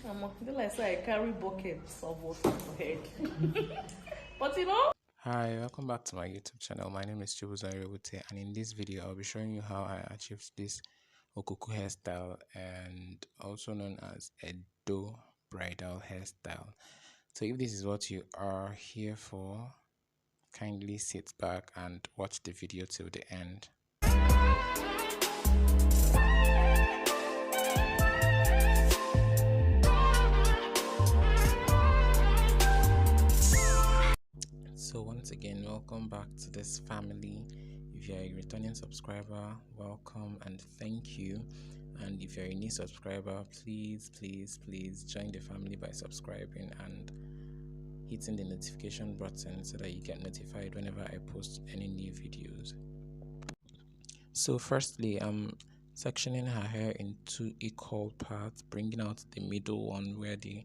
Like say I carry buckets of water for head. But you know. Hi, welcome back to my YouTube channel. My name is Chibuzarewute, and in this video I'll be showing you how I achieved this Okuku hairstyle, and also known as Edo bridal hairstyle. So if this is what you are here for, kindly sit back and watch the video till the end. So once again, welcome back to this family. If you're a returning subscriber, welcome and thank you. And if you're a new subscriber, please join the family by subscribing and hitting the notification button so that you get notified whenever I post any new videos. So firstly, I'm sectioning her hair into equal parts, bringing out the middle one where the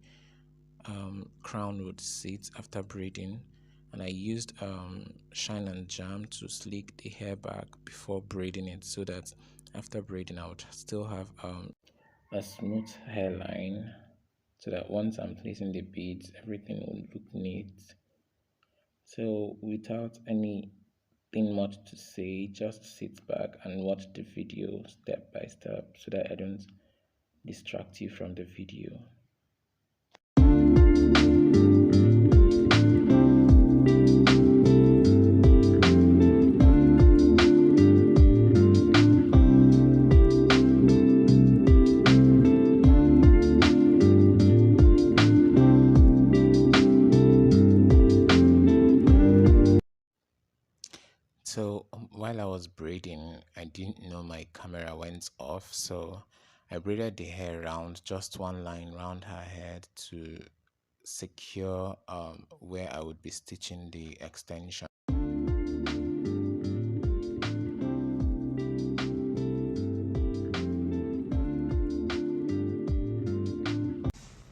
crown would sit after braiding, and I used shine and jam to slick the hair back before braiding it, so that after braiding I would still have a smooth hairline, so that once I'm placing the beads everything will look neat. So without anything much to say, just sit back and watch the video step by step so that I don't distract you from the video. So while I was braiding, I didn't know my camera went off, so I braided the hair around, just one line around her head to secure where I would be stitching the extension.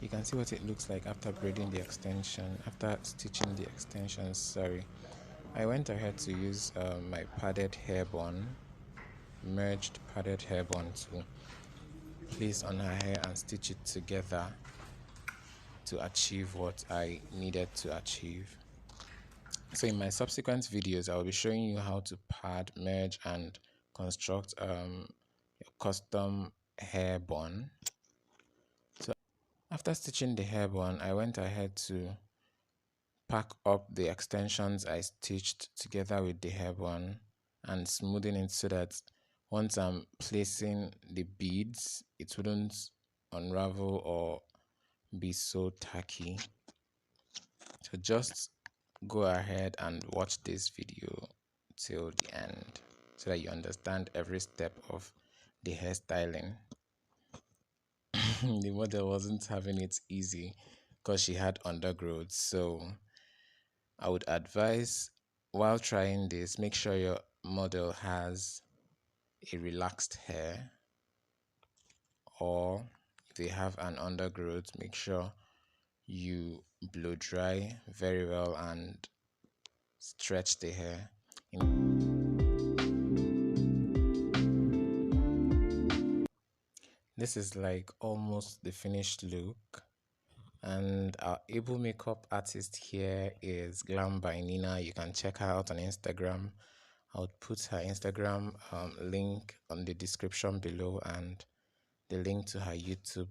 You can see what it looks like after braiding the extension, after stitching the extension, sorry. I went ahead to use my padded hair bun, merged padded hair bun to place on her hair and stitch it together to achieve what I needed to achieve. So in my subsequent videos, I will be showing you how to pad, merge, and construct a custom hair bun. So after stitching the hair bun, I went ahead to pack up the extensions I stitched together with the hair bun and smoothing it so that once I'm placing the beads, it wouldn't unravel or be so tacky. So just go ahead and watch this video till the end so that you understand every step of the hairstyling. The model wasn't having it easy because she had undergrowth, so I would advise, while trying this, make sure your model has a relaxed hair, or if they have an undergrowth, make sure you blow dry very well and stretch the hair. This is like almost the finished look, and our able makeup artist here is Glam by Nina. You can check her out on Instagram. I would put her Instagram link on the description below, and the link to her YouTube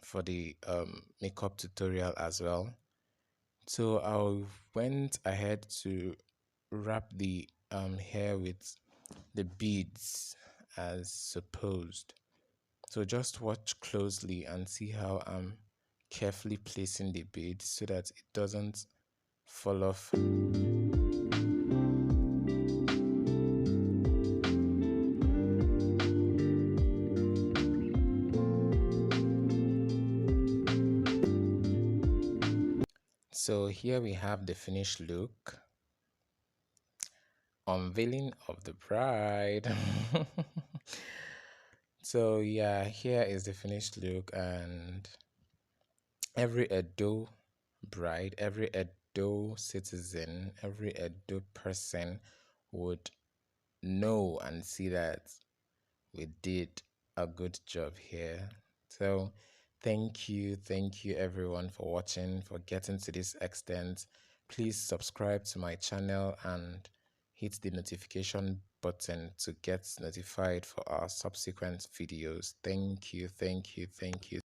for the makeup tutorial as well. So I went ahead to wrap the hair with the beads as supposed. So just watch closely and see how I'm carefully placing the beads so that it doesn't fall off. So here we have the finished look. Unveiling of the bride. So yeah, here is the finished look, and every Edo bride, every Edo citizen, every Edo person would know and see that we did a good job here. So Thank you everyone for watching, for getting to this extent. Please subscribe to my channel and hit the notification button to get notified for our subsequent videos. Thank you.